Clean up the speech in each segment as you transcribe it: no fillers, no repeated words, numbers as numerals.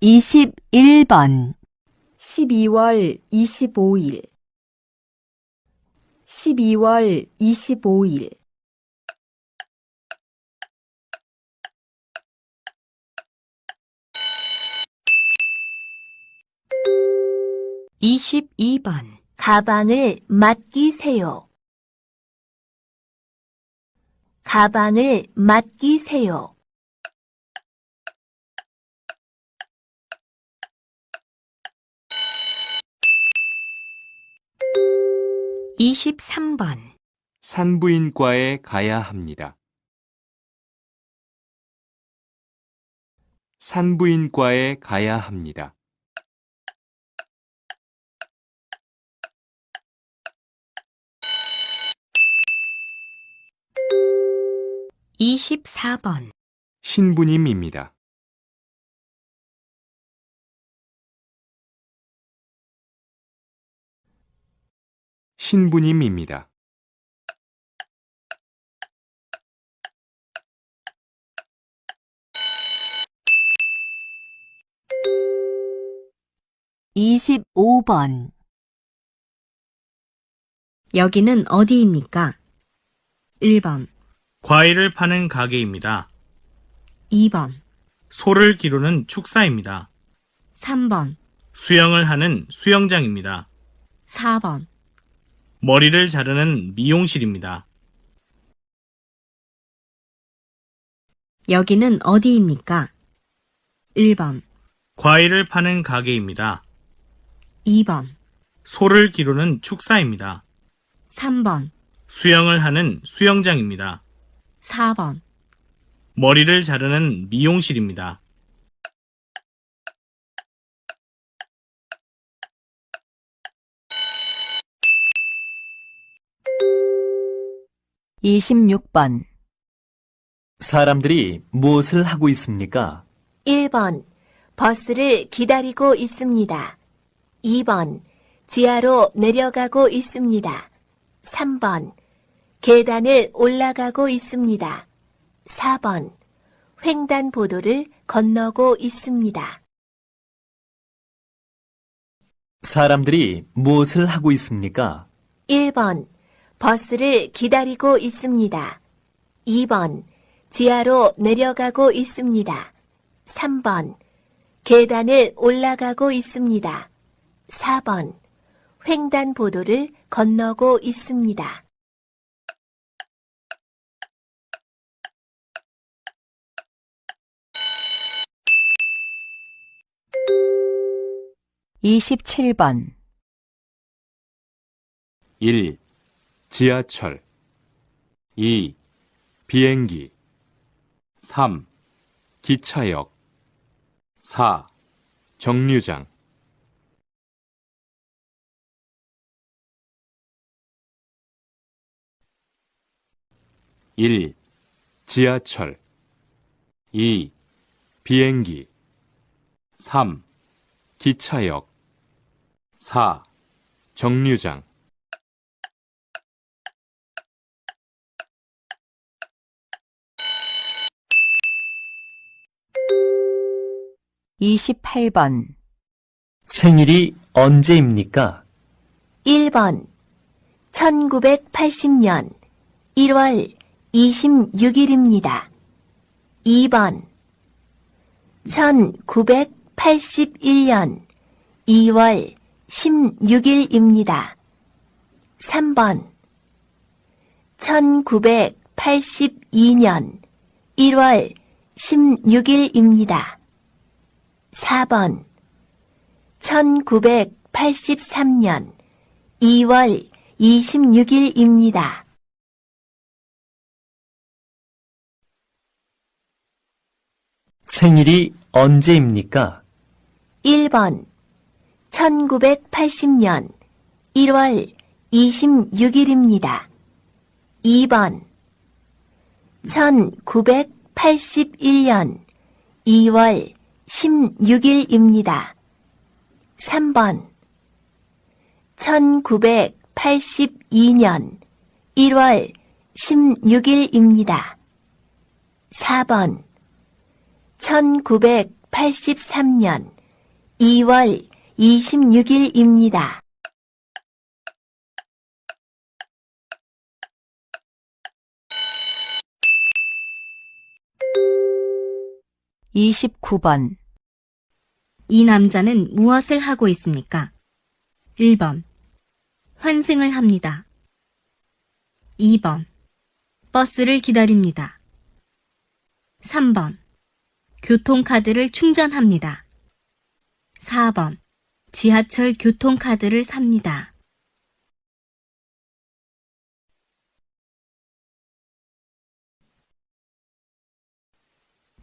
21번 12월 25일 12월 25일 22번 가방을 맡기세요. 가방을 맡기세요. 23번 산부인과에 가야 합니다. 산부인과에 가야 합니다. 24번 신부님입니다. 신부님입니다. 25번 여기는 어디입니까? 1번 과일을 파는 가게입니다. 2번 소를 기르는 축사입니다. 3번 수영을 하는 수영장입니다. 4번 머리를 자르는 미용실입니다. 여기는 어디입니까? 1번 과일을 파는 가게입니다. 2번 소를 기르는 축사입니다. 3번 수영을 하는 수영장입니다. 4번 머리를 자르는 미용실입니다. 26번 사람들이 무엇을 하고 있습니까? 1번 버스를 기다리고 있습니다. 2번 지하로 내려가고 있습니다. 3번 계단을 올라가고 있습니다. 4번 횡단보도를 건너고 있습니다. 사람들이 무엇을 하고 있습니까? 1번 버스를 기다리고 있습니다. 2번 지하로 내려가고 있습니다. 3번 계단을 올라가고 있습니다. 4번 횡단보도를 건너고 있습니다. 27번 1. 지하철 2. 비행기 3. 기차역 4. 정류장 1. 지하철 2. 비행기 3. 기차역 4. 정류장 28번 생일이 언제입니까? 1번 1980년 1월 26일입니다. 2번 1981년 2월 16일입니다. 3번 1982년 1월 16일입니다. 4번 1983년 2월 26일입니다. 생일이 언제입니까? 1번 1980년 1월 26일입니다. 2번 1981년 2월 16일입니다. 3번 1982년 1월 16일입니다. 4번 1983년 2월 26일입니다. 29번. 이 남자는 무엇을 하고 있습니까? 1번. 환승을 합니다. 2번. 버스를 기다립니다. 3번. 교통카드를 충전합니다. 4번. 지하철 교통카드를 삽니다.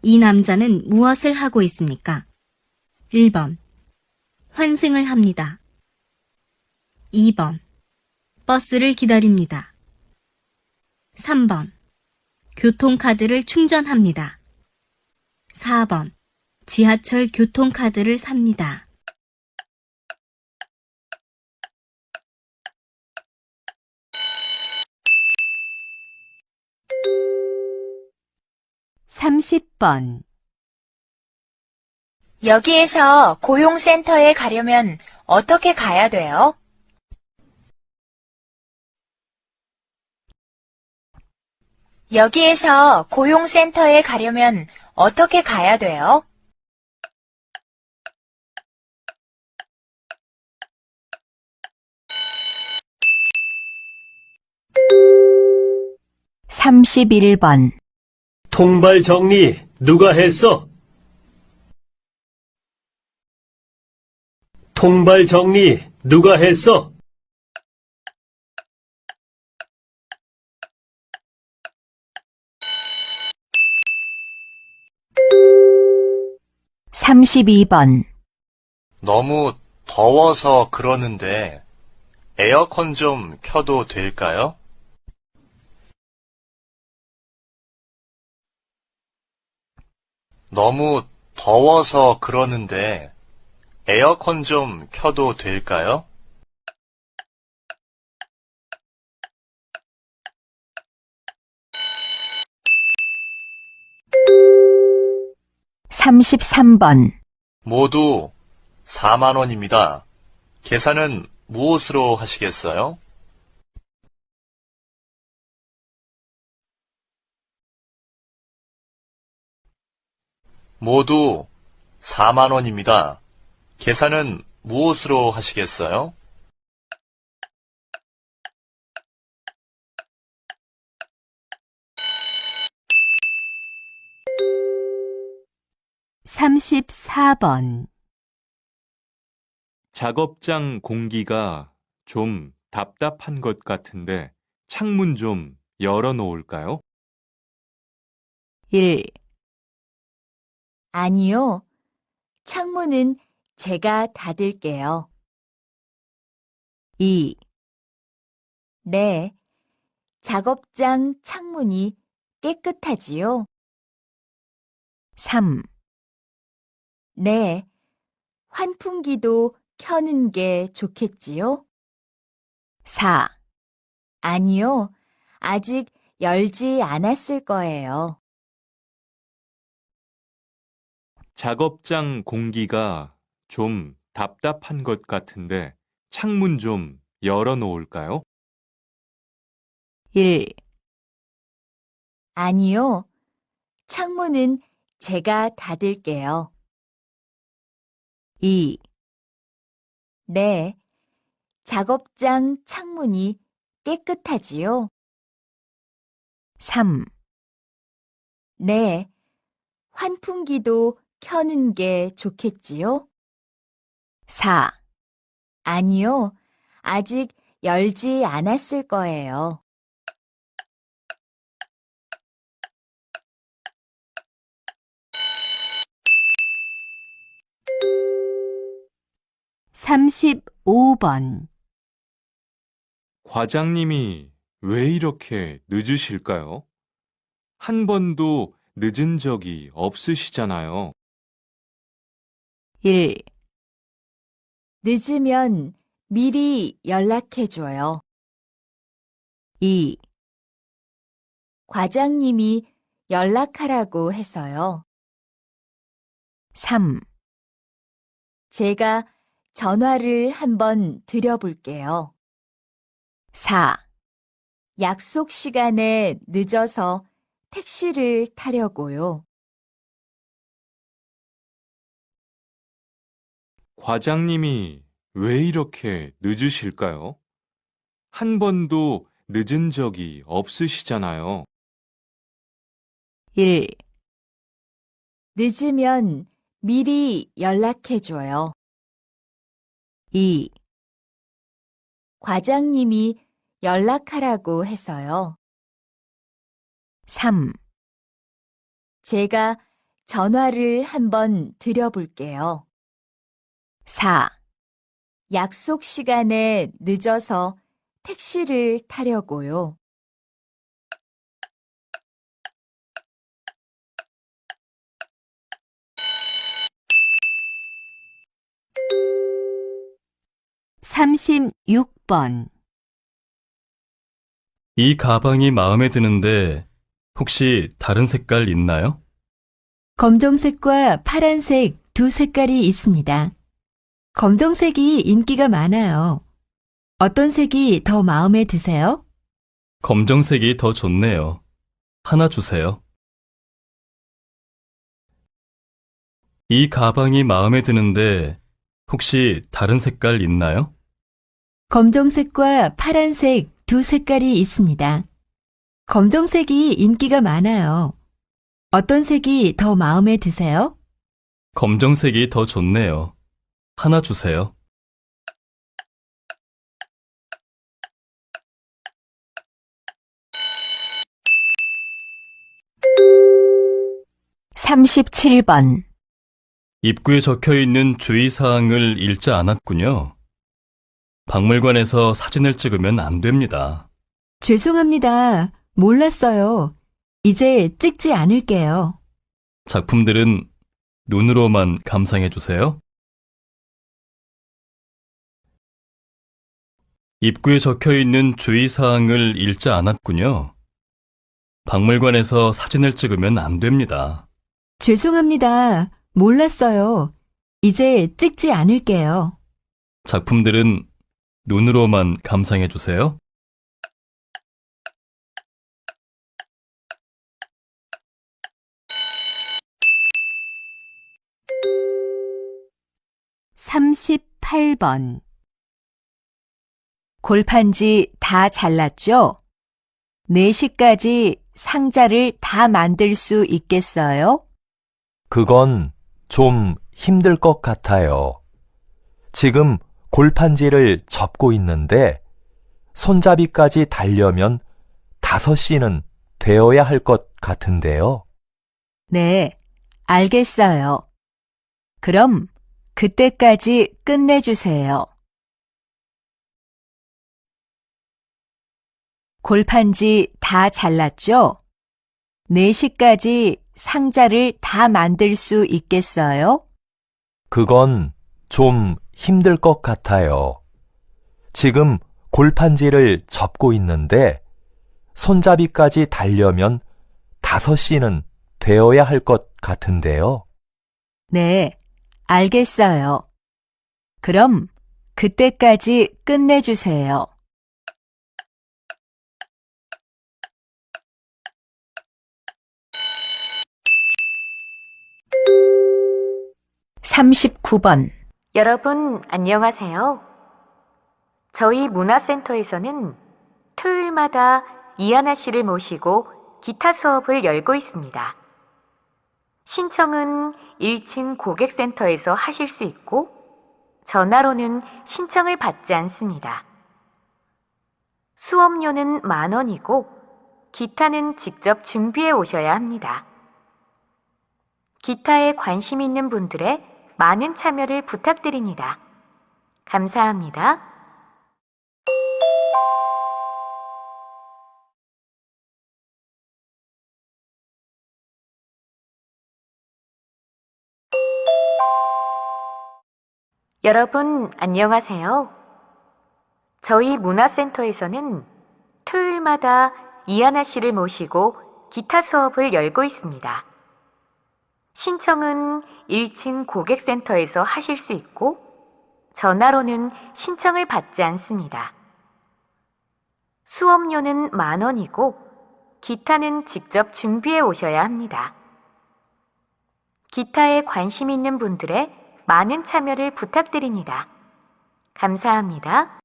이 남자는 무엇을 하고 있습니까? 1번. 환승을 합니다. 2번. 버스를 기다립니다. 3번. 교통카드를 충전합니다. 4번. 지하철 교통카드를 삽니다. 30번. 여기에서 고용센터에 가려면 어떻게 가야 돼요? 여기에서 고용센터에 가려면 어떻게 가야 돼요? 31번. 통발 정리 누가 했어? 통발 정리 누가 했어? 32번. 너무 더워서 그러는데 에어컨 좀 켜도 될까요? 너무 더워서 그러는데 에어컨 좀 켜도 될까요? 33번. 모두 4만 원입니다. 계산은 무엇으로 하시겠어요? 모두 4만 원입니다. 계산은 무엇으로 하시겠어요? 34번. 작업장 공기가 좀 답답한 것 같은데 창문 좀 열어 놓을까요? 1. 아니요. 창문은 제가 닫을게요. 2. 네. 작업장 창문이 깨끗하지요? 3. 네. 환풍기도 켜는 게 좋겠지요? 4. 아니요. 아직 열지 않았을 거예요. 작업장 공기가 좀 답답한 것 같은데 창문 좀 열어 놓을까요? 1. 아니요. 창문은 제가 닫을게요. 2. 네. 작업장 창문이 깨끗하지요? 3. 네. 환풍기도 켜는 게 좋겠지요? 4. 아니요. 아직 열지 않았을 거예요. 35번. 과장님이 왜 이렇게 늦으실까요? 한 번도 늦은 적이 없으시잖아요. 1. 늦으면 미리 연락해줘요. 2. 과장님이 연락하라고 해서요. 3. 제가 전화를 한번 드려볼게요. 4. 약속 시간에 늦어서 택시를 타려고요. 과장님이 왜 이렇게 늦으실까요? 한 번도 늦은 적이 없으시잖아요. 1. 늦으면 미리 연락해줘요. 2. 과장님이 연락하라고 해서요. 3. 제가 전화를 한번 드려볼게요. 4. 약속 시간에 늦어서 택시를 타려고요. (36번) 이 가방이 마음에 드는데 혹시 다른 색깔 있나요? 검정색과 파란색 두 색깔이 있습니다. 검정색이 인기가 많아요. 어떤 색이 더 마음에 드세요? 검정색이 더 좋네요. 하나 주세요. 이 가방이 마음에 드는데 혹시 다른 색깔 있나요? 검정색과 파란색 두 색깔이 있습니다. 검정색이 인기가 많아요. 어떤 색이 더 마음에 드세요? 검정색이 더 좋네요. 하나 주세요. (37번) 입구에 적혀있는 주의사항을 읽지 않았군요. 박물관에서 사진을 찍으면 안 됩니다. 죄송합니다. 몰랐어요. 이제 찍지 않을게요. 작품들은 눈으로만 감상해 주세요. 입구에 적혀있는 주의사항을 읽지 않았군요. 박물관에서 사진을 찍으면 안 됩니다. 죄송합니다. 몰랐어요. 이제 찍지 않을게요. 작품들은 눈으로만 감상해 주세요. (38번) 골판지 다 잘랐죠? 4시까지 상자를 다 만들 수 있겠어요? 그건 좀 힘들 것 같아요. 지금 골판지를 접고 있는데 손잡이까지 달려면 5시는 되어야 할 것 같은데요. 네, 알겠어요. 그럼 그때까지 끝내주세요. 골판지 다 잘랐죠? 4시까지 상자를 다 만들 수 있겠어요? 그건 좀 힘들 것 같아요. 지금 골판지를 접고 있는데 손잡이까지 달려면 5시는 되어야 할 것 같은데요. 네, 알겠어요. 그럼 그때까지 끝내주세요. 39번 여러분, 안녕하세요. 저희 문화센터에서는 토요일마다 이하나 씨를 모시고 기타 수업을 열고 있습니다. 신청은 1층 고객센터에서 하실 수 있고, 전화로는 신청을 받지 않습니다. 수업료는 10,000원이고, 기타는 직접 준비해 오셔야 합니다. 기타에 관심 있는 분들의 많은 참여를 부탁드립니다. 감사합니다. 여러분, 안녕하세요. 저희 문화센터에서는 토요일마다 이하나 씨를 모시고 기타 수업을 열고 있습니다. 신청은 1층 고객센터에서 하실 수 있고, 전화로는 신청을 받지 않습니다. 수업료는 10,000원이고, 기타는 직접 준비해 오셔야 합니다. 기타에 관심 있는 분들의 많은 참여를 부탁드립니다. 감사합니다.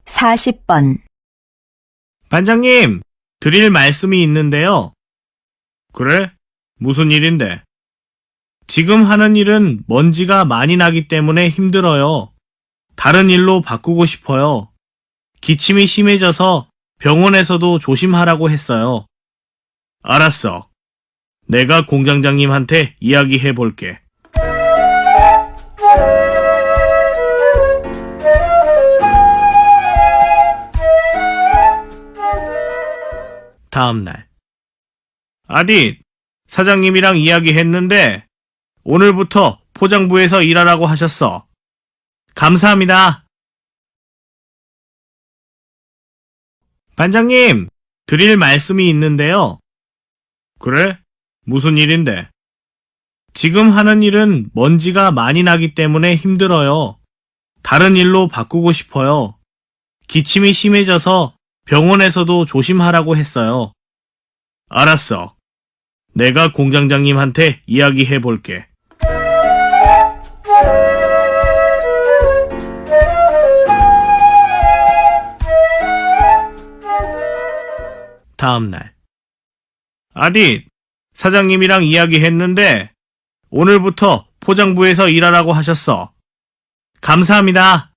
(40번) 반장님, 드릴 말씀이 있는데요. 그래? 무슨 일인데? 지금 하는 일은 먼지가 많이 나기 때문에 힘들어요. 다른 일로 바꾸고 싶어요. 기침이 심해져서 병원에서도 조심하라고 했어요. 알았어. 내가 공장장님한테 이야기해 볼게. 다음 날. 아디, 사장님이랑 이야기했는데 오늘부터 포장부에서 일하라고 하셨어. 감사합니다. 반장님, 드릴 말씀이 있는데요. 그래? 무슨 일인데? 지금 하는 일은 먼지가 많이 나기 때문에 힘들어요. 다른 일로 바꾸고 싶어요. 기침이 심해져서 병원에서도 조심하라고 했어요. 알았어. 내가 공장장님한테 이야기해 볼게. 다음 날. 아디, 사장님이랑 이야기했는데 오늘부터 포장부에서 일하라고 하셨어. 감사합니다.